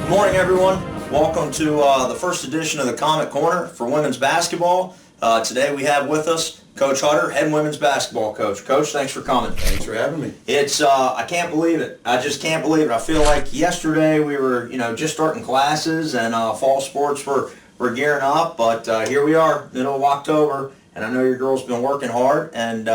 Good morning, everyone. Welcome to the first edition of the Comet Corner for women's basketball. Today we have with us Coach Hutter, head women's basketball coach. Coach, thanks for coming. Thanks for having me. It's I can't believe it. I just can't believe it. I feel like yesterday we were, just starting classes and fall sports were gearing up, but here we are, middle of October, and I know your girls been working hard, and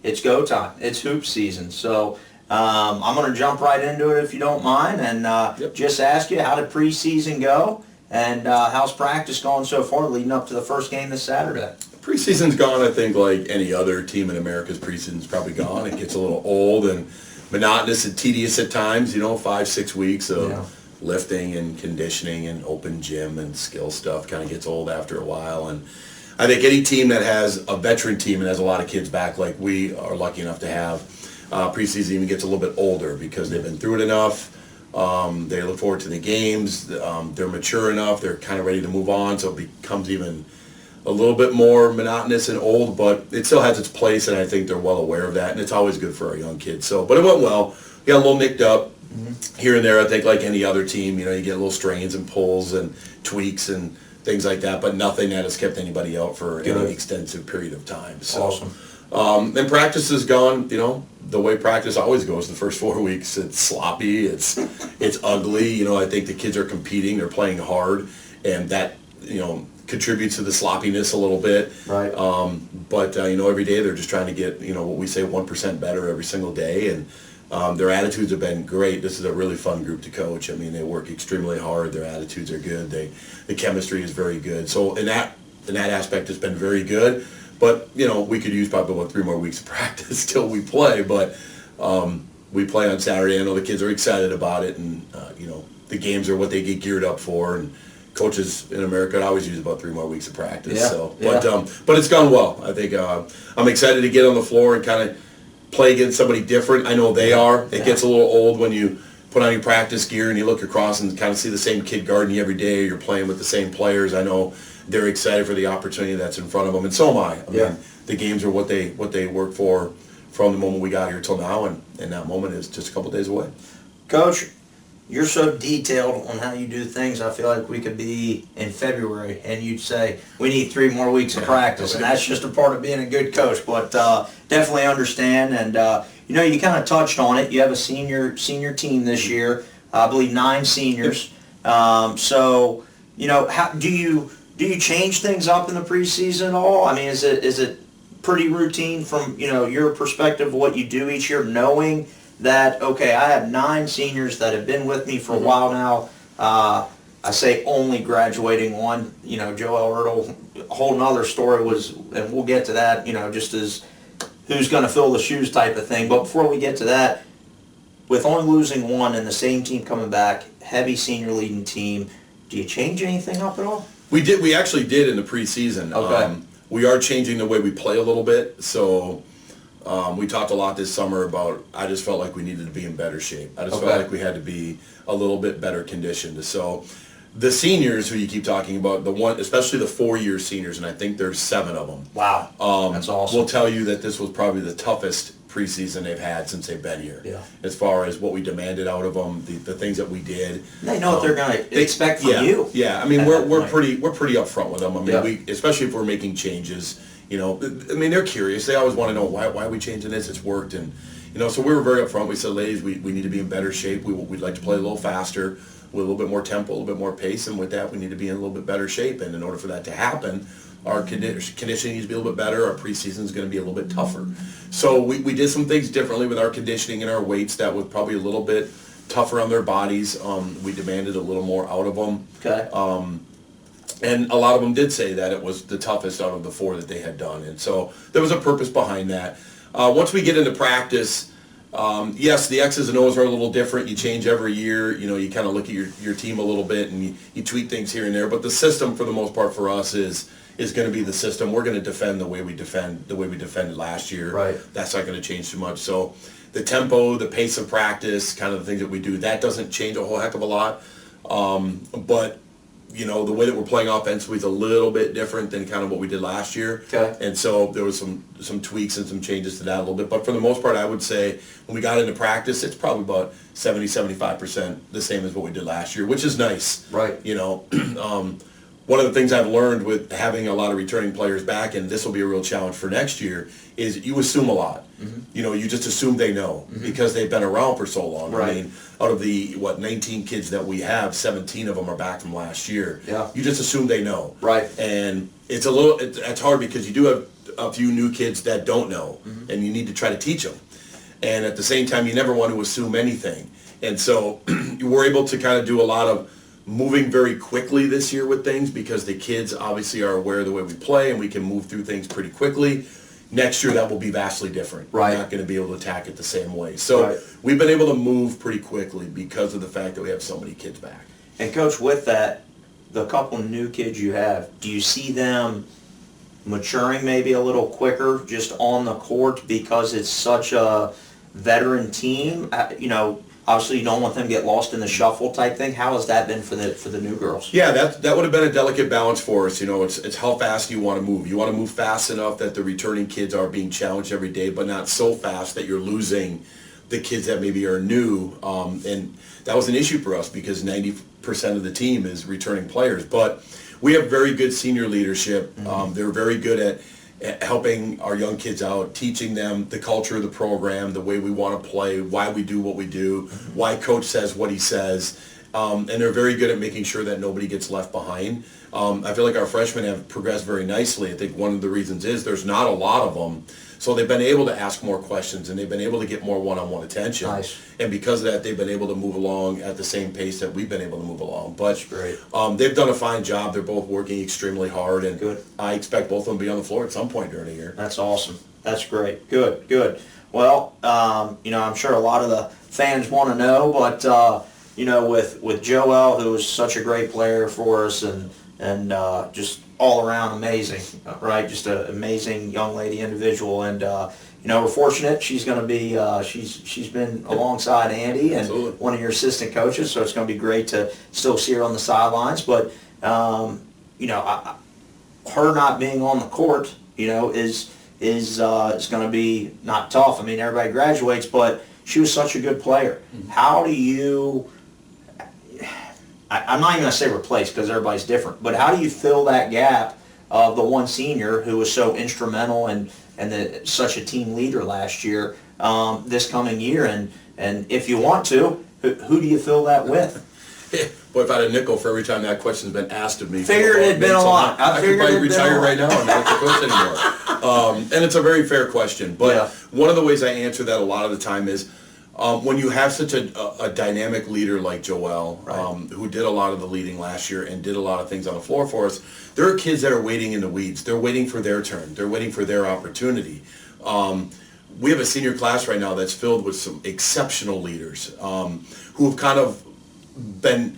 it's go time. It's hoop season, so. I'm going to jump right into it if you don't mind, and just ask you, how did preseason go, and how's practice going so far leading up to the first game this Saturday? Preseason's gone, I think, like any other team in America's preseason's probably gone. It gets a little old and monotonous and tedious at times, 5-6 weeks of lifting and conditioning and open gym and skill stuff kind of gets old after a while. And I think any team that has a veteran team and has a lot of kids back like we are lucky enough to have, preseason even gets a little bit older because they've been through it enough. They look forward to the games. They're mature enough. They're kind of ready to move on, so it becomes even a little bit more monotonous and old, but it still has its place, and I think they're well aware of that, and it's always good for our young kids. So, but it went well. We got a little nicked up here and there, I think, like any other team. You get little strains and pulls and tweaks and things like that, but nothing that has kept anybody out for any extensive period of time. So, awesome. Then practice is gone, the way practice always goes the first 4 weeks. It's sloppy, it's ugly. I think the kids are competing, they're playing hard, and that, contributes to the sloppiness a little bit. Right. But every day they're just trying to get, what we say 1% better every single day, and their attitudes have been great. This is a really fun group to coach. I mean, they work extremely hard, their attitudes are good, the chemistry is very good. So in that aspect, it's been very good. But, we could use probably 3 more weeks of practice till we play. But we play on Saturday. I know the kids are excited about it. And, the games are what they get geared up for. And coaches in America always use about 3 more weeks of practice. But it's gone well. I think I'm excited to get on the floor and kind of play against somebody different. I know they are. It gets a little old when you put on your practice gear and you look across and kind of see the same kid guarding you every day. You're playing with the same players. I know they're excited for the opportunity that's in front of them, and so am I. I mean, the games are what they work for from the moment we got here till now, and that moment is just a couple days away. Coach, you're so detailed on how you do things. I feel like we could be in February and you'd say we need 3 more weeks of practice, and that's just a part of being a good coach. But definitely understand, and you kind of touched on it. You have a senior team this year. I believe 9 seniors. So how do you change things up in the preseason at all? I mean, is it pretty routine from your perspective of what you do each year, knowing that, okay, I have 9 seniors that have been with me for a while now. I say only graduating 1. Joelle Ertl, a whole nother story was, and we'll get to that, just as who's going to fill the shoes type of thing. But before we get to that, with only losing 1 and the same team coming back, heavy senior leading team, do you change anything up at all? We actually did in the preseason. Okay. We are changing the way we play a little bit. So we talked a lot this summer about, I just felt like we needed to be in better shape. I just felt like we had to be a little bit better conditioned. So the seniors who you keep talking about, especially the 4-year seniors, and I think there's 7 of them. Wow. That's awesome. Will tell you that this was probably the toughest preseason they've had since they've been here. Yeah. As far as what we demanded out of them, the things that we did. They know what they're going to expect from you. Yeah. I mean, we're pretty upfront with them. I mean, we, especially if we're making changes. I mean, they're curious. They always want to know why are we changing this? It's worked, and so we were very upfront. We said, ladies, we need to be in better shape. We'd like to play a little faster, with a little bit more tempo, a little bit more pace, and with that, we need to be in a little bit better shape. And in order for that to happen, our conditioning needs to be a little bit better. Our preseason is going to be a little bit tougher. So we did some things differently with our conditioning and our weights that was probably a little bit tougher on their bodies. We demanded a little more out of them. Okay. And a lot of them did say that it was the toughest out of the 4 that they had done. And so there was a purpose behind that. Once we get into practice, yes, the X's and O's are a little different. You change every year. You kind of look at your team a little bit and you tweak things here and there. But the system, for the most part, for us is going to be the system. We're going to defend the way we defended last year. Right. That's not going to change too much. So the tempo, the pace of practice, kind of the things that we do, that doesn't change a whole heck of a lot. But you know, the way that we're playing offensively is a little bit different than kind of what we did last year. Okay. And so there was some tweaks and some changes to that a little bit. But for the most part, I would say when we got into practice, it's probably about 70-75% the same as what we did last year, which is nice. Right. You know, one of the things I've learned with having a lot of returning players back, and this will be a real challenge for next year, is you assume a lot. You know, you just assume they know because they've been around for so long. Right. I mean, out of the, 19 kids that we have, 17 of them are back from last year. Yeah. You just assume they know. Right. And it's a little, it's hard because you do have a few new kids that don't know, and you need to try to teach them. And at the same time, you never want to assume anything. And so we're able to kind of do a lot of moving very quickly this year with things because the kids obviously are aware of the way we play and we can move through things pretty quickly. Next year, that will be vastly different. Right. We're not going to be able to attack it the same way. So Right. we've been able to move pretty quickly because of the fact that we have so many kids back. And Coach, with that, the couple new kids you have, do you see them maturing maybe a little quicker just on the court because it's such a veteran team? You know, obviously you don't want them to get lost in the shuffle type thing. How has that been for the new girls? Yeah, that would have been a delicate balance for us. You know, it's how fast you want to move. You want to move fast enough that the returning kids are being challenged every day, but not so fast that you're losing the kids that maybe are new. And that was an issue for us because 90% of the team is returning players. But we have very good senior leadership. They're very good at helping our young kids out, teaching them the culture of the program, the way we want to play, why we do what we do, why coach says what he says. And they're very good at making sure that nobody gets left behind. I feel like our freshmen have progressed very nicely. I think one of the reasons is there's not a lot of them. So they've been able to ask more questions and they've been able to get more one-on-one attention. Nice. And because of that, they've been able to move along at the same pace that we've been able to move along. But That's great. They've done a fine job. They're both working extremely hard. And Good. I expect both of them to be on the floor at some point during the year. That's awesome. That's great. Good, good. Well, you know, I'm sure a lot of the fans want to know, but, you know, with Joelle, who is such a great player for us and just all around amazing, right? Just an amazing young lady individual. And, you know, we're fortunate she's going to be, she's been alongside Andy and Absolutely. one of your assistant coaches, so it's going to be great to still see her on the sidelines. But, you know, her not being on the court, you know, is going to be not tough. I mean, everybody graduates, but she was such a good player. How do you, I'm not even going to say replace because everybody's different, but how do you fill that gap of the one senior who was so instrumental and such a team leader last year, this coming year? And if you want to, who do you fill that with? Boy, if I had a nickel for every time that question's been asked of me. Figured it'd been a lot. I could probably retire right now and not have to coach anymore. And it's a very fair question. But Yeah. one of the ways I answer that a lot of the time is when you have such a dynamic leader like Joelle, Right. who did a lot of the leading last year and did a lot of things on the floor for us, there are kids that are waiting in the weeds. They're waiting for their turn. They're waiting for their opportunity. We have a senior class right now that's filled with some exceptional leaders who have kind of been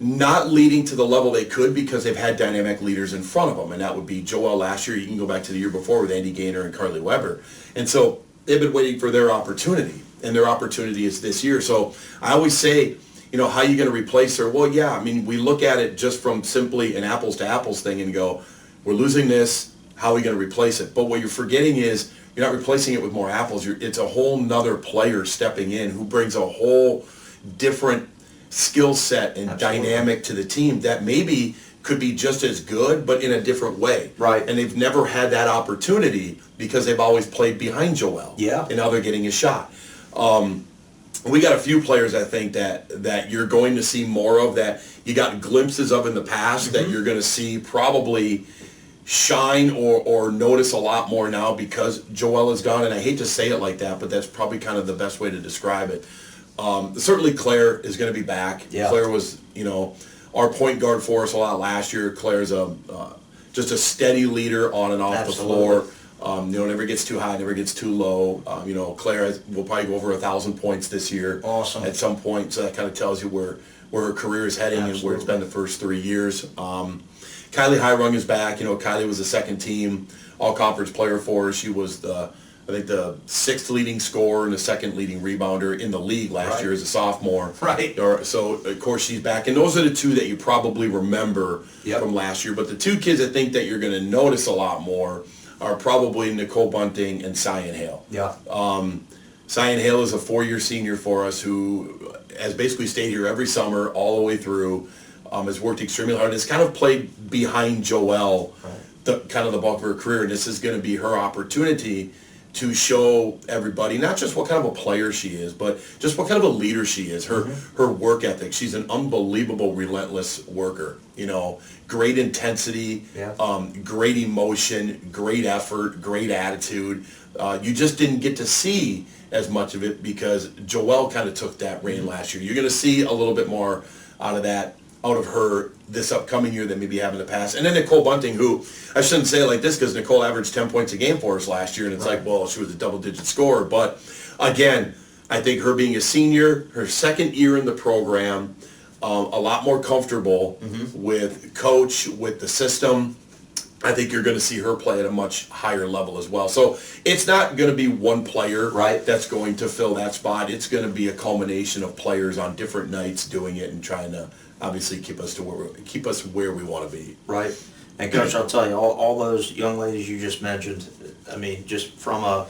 not leading to the level they could because they've had dynamic leaders in front of them, and that would be Joelle last year. You can go back to the year before with Andy Gaynor and Carly Weber. And so they've been waiting for their opportunity, and their opportunity is this year. So I always say, you know, how are you going to replace her? Well, yeah, I mean, we look at it just from simply an apples to apples thing and go, we're losing this, how are we going to replace it? But what you're forgetting is you're not replacing it with more apples. It's a whole nother player stepping in who brings a whole different skill set and Absolutely. dynamic to the team that maybe could be just as good, but in a different way. Right. And they've never had that opportunity because they've always played behind Joelle. Yeah. And now they're getting a shot. We got a few players, I think, that you're going to see more of, that you got glimpses of in the past that you're going to see probably shine or notice a lot more now because Joelle is gone. And I hate to say it like that, but that's probably kind of the best way to describe it. Certainly Claire is going to be back. Yeah. Claire was, you know, our point guard for us a lot last year. Claire's just a steady leader on and off Absolutely. the floor. You know, never gets too high, never gets too low. You know, Claire will probably go over 1,000 points this year. Awesome. At some point, so that kind of tells you where her career is heading and where it's been the first 3 years. Kylie Hirung is back. You know, Kylie was a second team all-conference player for us. She was the think the 6th leading scorer and the 2nd leading rebounder in the league last year as a sophomore. Right. So, of course, she's back. And those are the 2 that you probably remember from last year. But the 2 kids I think that you're going to notice a lot more are probably Nicole Bunting and Cyan Hale. Yeah. Cyan Hale is a 4-year senior for us who has basically stayed here every summer all the way through, has worked extremely hard, and has kind of played behind Joelle the bulk of her career, and this is going to be her opportunity to show everybody not just what kind of a player she is, but just what kind of a leader she is, her work ethic. She's an unbelievable, relentless worker, great intensity, great emotion, great effort, great attitude. You just didn't get to see as much of it because Joelle kind of took that reign last year. You're going to see a little bit more out of her this upcoming year than maybe you have in the past. And then Nicole Bunting, who, I shouldn't say it like this because Nicole averaged 10 points a game for us last year, and it's like, well, she was a double-digit scorer. But again, I think her being a senior, her 2nd year in the program, a lot more comfortable with coach, with the system. I think you're going to see her play at a much higher level as well. So it's not going to be one player that's going to fill that spot. It's going to be a culmination of players on different nights doing it and trying to obviously keep us where we want to be. Right. And Coach, I'll tell you, all those young ladies you just mentioned, I mean, just from a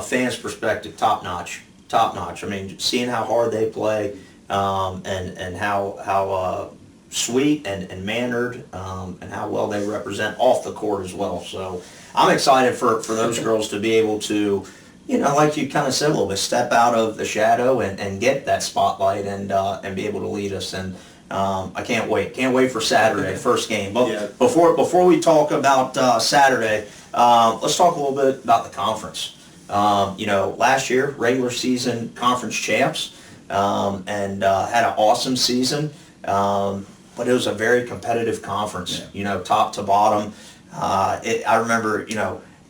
fan's perspective, top notch. I mean, seeing how hard they play, and how sweet and mannered, and how well they represent off the court as well. So I'm excited for those girls to be able to, like you kind of said a little bit, step out of the shadow and get that spotlight and be able to lead us. And I can't wait for Saturday, first game. But before we talk about Saturday, let's talk a little bit about the conference. Last year, regular season conference champs, and had an awesome season. But it was a very competitive conference, top to bottom. I remember,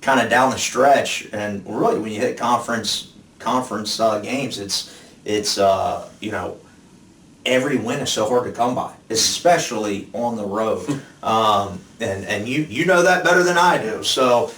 kind of down the stretch, and really when you hit conference games, it's every win is so hard to come by, especially on the road. And you know that better than I do. So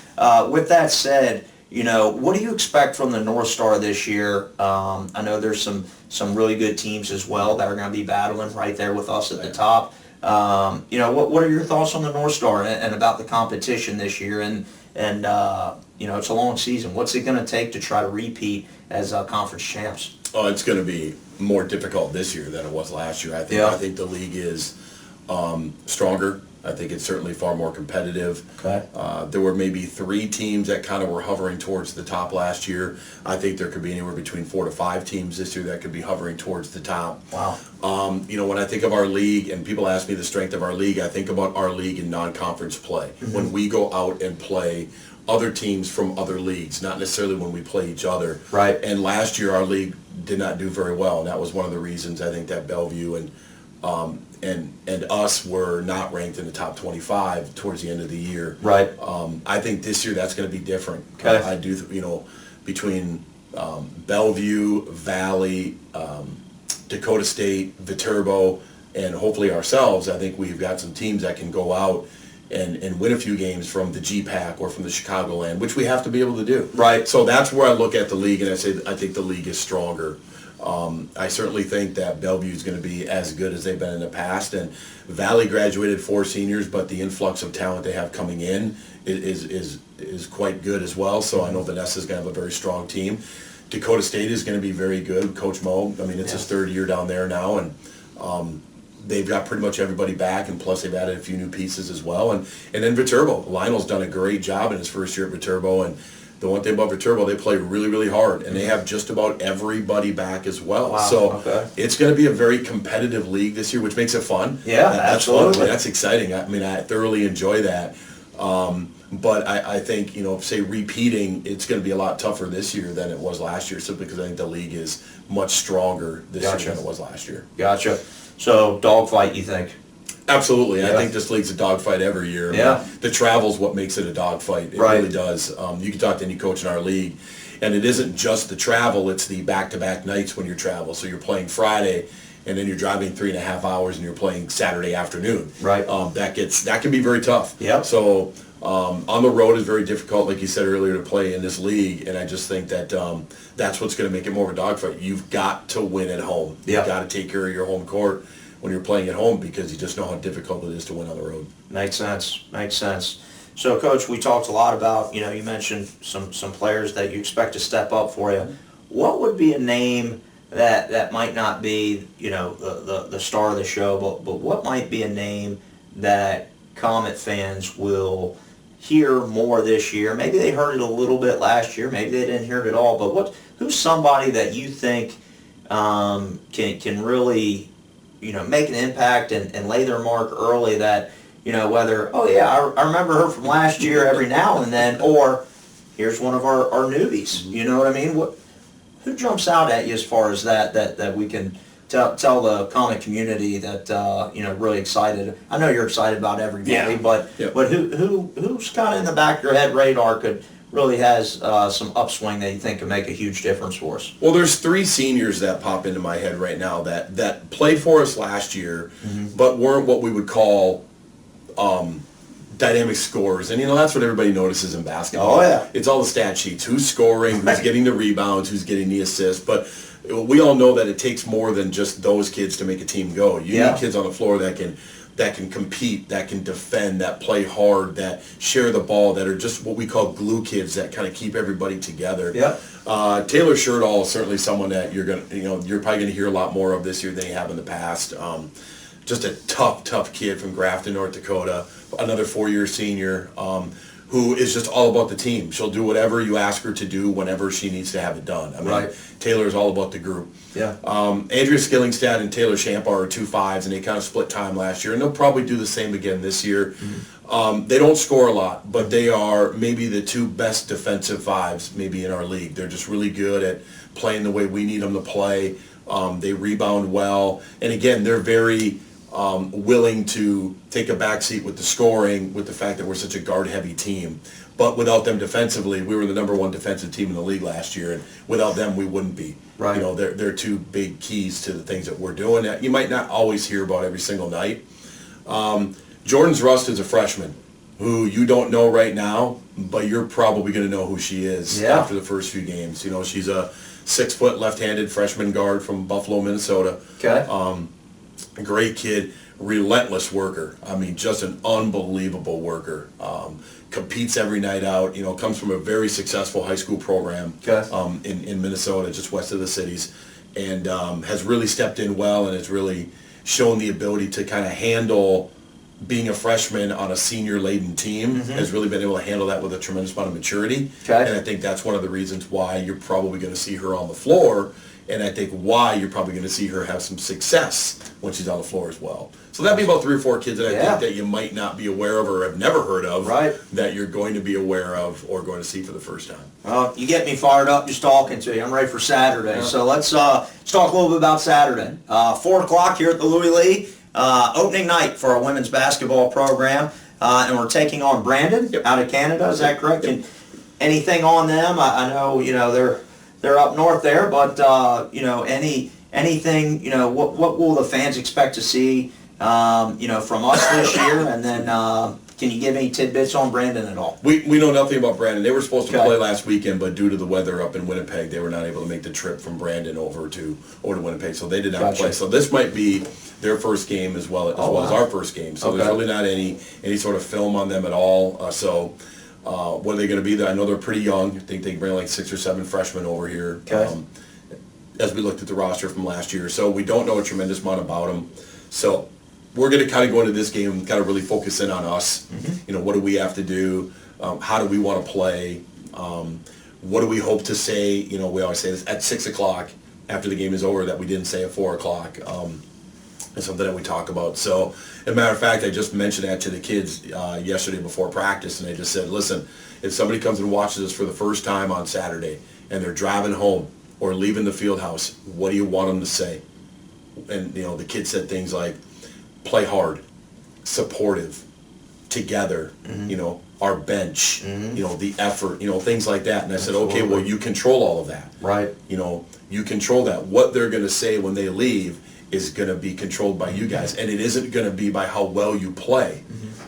with that said, what do you expect from the North Star this year? I know there's some really good teams as well that are going to be battling right there with us at the top. What are your thoughts on the North Star and about the competition this year? And it's a long season. What's it going to take to try to repeat as conference champs? Oh, it's going to be more difficult this year than it was last year. I think the league is stronger. I think it's certainly far more competitive. Okay. There were maybe 3 teams that kind of were hovering towards the top last year. I think there could be anywhere between 4 to 5 teams this year that could be hovering towards the top. Wow. When I think of our league and people ask me the strength of our league, I think about our league in non-conference play. When we go out and play other teams from other leagues, not necessarily when we play each other. Right. And last year our league did not do very well, and that was one of the reasons I think that Bellevue and us were not ranked in the top 25 towards the end of the year. Right. I think this year that's going to be different. Okay. I do, between Bellevue, Valley, Dakota State, Viterbo, and hopefully ourselves, I think we've got some teams that can go out and win a few games from the GPAC or from the Chicagoland, which we have to be able to do. Right. So that's where I look at the league, and I think the league is stronger. I certainly think that Bellevue is going to be as good as they've been in the past, and Valley graduated 4 seniors, but the influx of talent they have coming in is quite good as well. So I know Vanessa is going to have a very strong team. Dakota State is going to be very good. Coach Mo, it's his 3rd year down there now, and they've got pretty much everybody back, and plus they've added a few new pieces as well. And then Viterbo, Lionel's done a great job in his first year at Viterbo, and the one thing about Viterbo, they play really, really hard, and they have just about everybody back as well. Wow. So it's going to be a very competitive league this year, which makes it fun. Yeah, that's absolutely. Fun. That's exciting. I thoroughly enjoy that. But I think, say repeating, it's going to be a lot tougher this year than it was last year, simply because I think the league is much stronger this year than it was last year. Gotcha. So dogfight, you think? Absolutely. I think this league's a dogfight every year. The travel's what makes it a dogfight. It really does. You can talk to any coach in our league, and it isn't just the travel, it's the back-to-back nights when you travel. So you're playing Friday, and then you're driving 3.5 hours, and you're playing Saturday afternoon. Right. That can be very tough. Yeah. So On the road is very difficult, like you said earlier, to play in this league, and I just think that that's what's going to make it more of a dogfight. You've got to win at home. Yeah. You've got to take care of your home court when you're playing at home because you just know how difficult it is to win on the road. Makes sense. Makes sense. So, Coach, we talked a lot about, you mentioned some players that you expect to step up for you. What would be a name that might not be, the star of the show, but what might be a name that Comet fans will hear more this year? Maybe they heard it a little bit last year. Maybe they didn't hear it at all. But who's somebody that you think can really, make an impact and lay their mark early that, whether, oh yeah, I remember her from last year every now and then, or here's one of our newbies. You know what I mean? Who jumps out at you as far as that we can tell the Comet community that really excited? I know you're excited about everybody, Yeah. but who's kind of in the back of your head radar could really has some upswing that you think could make a huge difference for us? Well, there's 3 seniors that pop into my head right now that played for us last year, but weren't what we would call dynamic scorers. And that's what everybody notices in basketball. Oh, yeah. It's all the stat sheets. Who's scoring, who's getting the rebounds, who's getting the assists. But we all know that it takes more than just those kids to make a team go. You need kids on the floor that can compete, that can defend, that play hard, that share the ball, that are just what we call glue kids that kind of keep everybody together. Yeah. Taylor Sherdall is certainly someone that you're probably gonna hear a lot more of this year than you have in the past. Just a tough kid from Grafton, North Dakota, another 4-year senior, who is just all about the team. She'll do whatever you ask her to do whenever she needs to have it done. I mean, Right. Taylor's all about the group. Yeah. Andrea Skillingstad and Taylor Champa are 2 5s, and they kind of split time last year, and they'll probably do the same again this year. They don't score a lot, but they are maybe the 2 best defensive 5s maybe in our league. They're just really good at playing the way we need them to play. They rebound well, and again, they're very willing to take a backseat with the scoring, with the fact that we're such a guard-heavy team. But without them defensively, we were the #1 defensive team in the league last year, and without them, we wouldn't be. Right. They're 2 big keys to the things that we're doing that you might not always hear about every single night. Jordan's Rust is a freshman who you don't know right now, but you're probably going to know who she is after the first few games. She's a 6-foot left-handed freshman guard from Buffalo, Minnesota. Okay. A great kid, relentless worker. I mean, just an unbelievable worker. Competes every night out. Comes from a very successful high school program in Minnesota, just west of the cities, and has really stepped in well and has really shown the ability to kind of handle being a freshman on a senior-laden team. Has really been able to handle that with a tremendous amount of maturity. Okay. And I think that's one of the reasons why you're probably going to see her on the floor. And I think why you're probably going to see her have some success when she's on the floor as well. So that'd be about 3 or 4 kids that I think that you might not be aware of or have never heard of, that you're going to be aware of or going to see for the first time. Well, you get me fired up just talking to you. I'm ready for Saturday. So let's talk a little bit about Saturday. 4 o'clock here at the Louis Lee, opening night for our women's basketball program, and we're taking on Brandon out of Canada. Is that correct? And anything on them? I know they're up north there, but anything, what will the fans expect to see, from us this year? And then, can you give any tidbits on Brandon at all? We know nothing about Brandon. They were supposed to play last weekend, but due to the weather up in Winnipeg, they were not able to make the trip from Brandon over to Winnipeg, so they did not play. So this might be their first game as well as our first game. So there's really not any sort of film on them at all. What are they going to be? I know they're pretty young. I think they bring like 6 or 7 freshmen over here. As we looked at the roster from last year, so we don't know a tremendous amount about them. So we're going to kind of go into this game and kind of really focus in on us. What do we have to do? How do we want to play? What do we hope to say? We always say this at 6 o'clock after the game is over that we didn't say at 4 o'clock. It's something that we talk about. So, as a matter of fact, I just mentioned that to the kids yesterday before practice, and I just said, listen, if somebody comes and watches us for the first time on Saturday and they're driving home or leaving the field house, what do you want them to say? And, the kids said things like, play hard, supportive, together, our bench, the effort, things like that. And I said, okay, well, you control all of that. Right. You control that. What they're going to say when they leave is going to be controlled by you guys, and it isn't going to be by how well you play.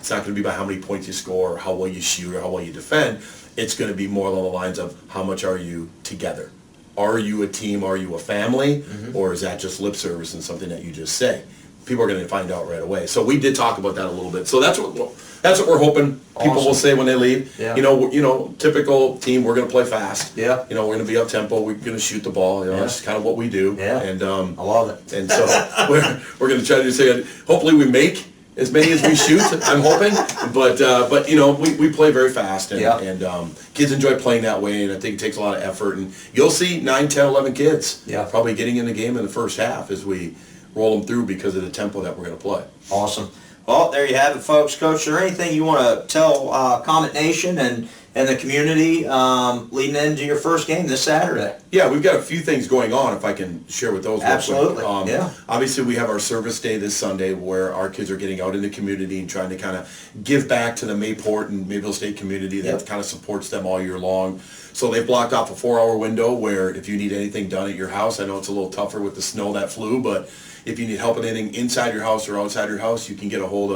It's not going to be by how many points you score, or how well you shoot, or how well you defend. It's going to be more along the lines of how much are you together? Are you a team? Are you a family? Or is that just lip service and something that you just say? People are going to find out right away. So we did talk about that a little bit. So that's what we're hoping people will say when they leave. Yeah. You know, typical team. We're going to play fast. Yeah. You know, we're going to be up tempo. We're going to shoot the ball. You know, that's kind of what we do. Yeah. And I love it. And so we're going to try to say, hopefully we make as many as we shoot. I'm hoping, but you know, we play very fast, and kids enjoy playing that way, and I think it takes a lot of effort. And you'll see 9, 10, 11 kids probably getting in the game in the first half as we roll them through because of the tempo that we're going to play. Awesome. Well, there you have it, folks. Coach, is there anything you want to tell Comet Nation and the community leading into your first game this Saturday? Yeah, we've got a few things going on, if I can share with those. Absolutely, yeah. Obviously, we have our service day this Sunday where our kids are getting out in the community and trying to kind of give back to the Mayport and Mayville State community that kind of supports them all year long. So they've blocked off a 4-hour window where if you need anything done at your house, I know it's a little tougher with the snow that flew, but if you need help with anything inside your house or outside your house, you can get a hold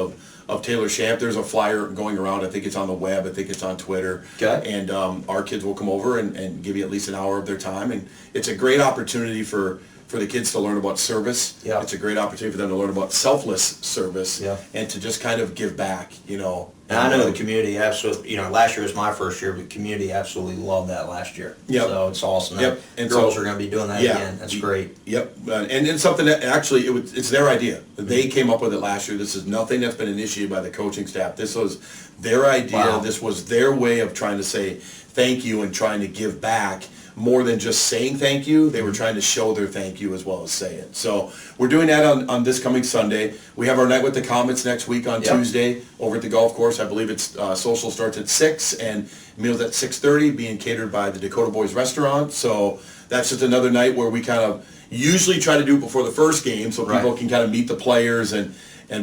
of Taylor Shamp. There's a flyer going around. I think it's on the web. I think it's on Twitter. Okay. And our kids will come over and give you at least an hour of their time. And it's a great opportunity for the kids to learn about service. Yeah. It's a great opportunity for them to learn about selfless service and to just kind of give back, you know. And I know the community absolutely, you know, last year was my first year, but the community absolutely loved that last year. Yep. So it's awesome that And girls so, are going to be doing that again. That's great. Yep. And it's something that actually, it's their idea. They came up with it last year. This is nothing that's been initiated by the coaching staff. This was their idea. Wow. This was their way of trying to say thank you and trying to give back. More than just saying thank you, they were trying to show their thank you as well as say it. So we're doing that on this coming Sunday. We have our night with the Comets next week on Tuesday over at the golf course. I believe it's social starts at 6 and meals at 6:30, being catered by the Dakota Boys Restaurant. So that's just another night where we kind of usually try to do it before the first game so people can kind of meet the players and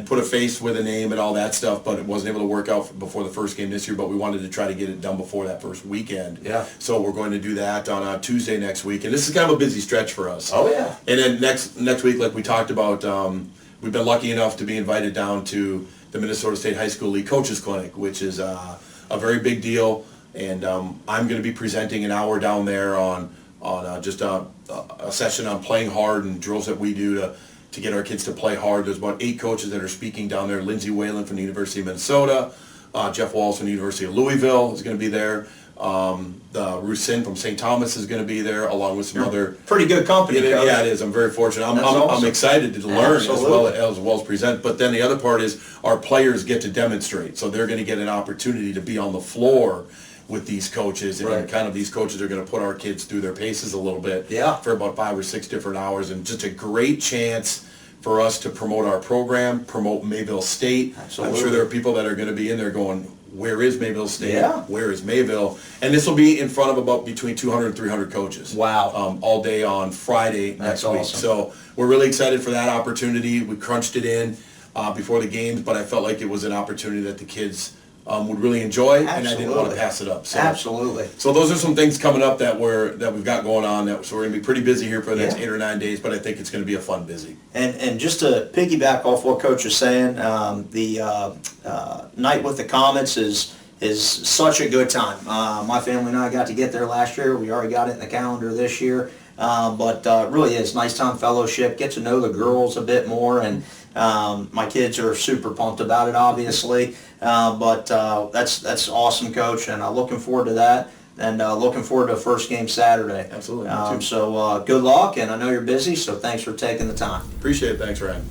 put a face with a name and all that stuff, but it wasn't able to work out before the first game this year, but we wanted to try to get it done before that first weekend. Yeah. So we're going to do that on Tuesday next week, and this is kind of a busy stretch for us. Oh, yeah. And then next week, like we talked about, we've been lucky enough to be invited down to the Minnesota State High School League Coaches Clinic, which is a very big deal, and I'm going to be presenting an hour down there on just a session on playing hard and drills that we do to get our kids to play hard. There's about 8 coaches that are speaking down there. Lindsey Whalen from the University of Minnesota, Jeff Walls from the University of Louisville is going to be there. Ruth Sin from St. Thomas is going to be there, along with some other pretty good company. Yeah, it is. I'm very fortunate. I'm excited to learn as well as present. But then the other part is our players get to demonstrate, so they're going to get an opportunity to be on the floor with these coaches, and kind of these coaches are going to put our kids through their paces a little bit for about 5 or 6 different hours, and just a great chance for us to promote our program, promote Mayville State. Absolutely. I'm sure there are people that are going to be in there going, where is Mayville State? Yeah. Where is Mayville? And this will be in front of about between 200 and 300 coaches. Wow. All day on Friday next week. So we're really excited for that opportunity. We crunched it in before the games, but I felt like it was an opportunity that the kids would really enjoy, and I didn't want to pass it up. So, Absolutely. So those are some things coming up that we've got going on. So we're going to be pretty busy here for the next 8 or 9 days, but I think it's going to be a fun busy. And just to piggyback off what Coach is saying, the night with the Comets is such a good time. My family and I got to get there last year. We already got it in the calendar this year. But really is nice time fellowship, get to know the girls a bit more, and my kids are super pumped about it, obviously. But that's awesome, Coach, and looking forward to that, and looking forward to the first game Saturday. Absolutely. So good luck, and I know you're busy, so thanks for taking the time. Appreciate it. Thanks, Ryan.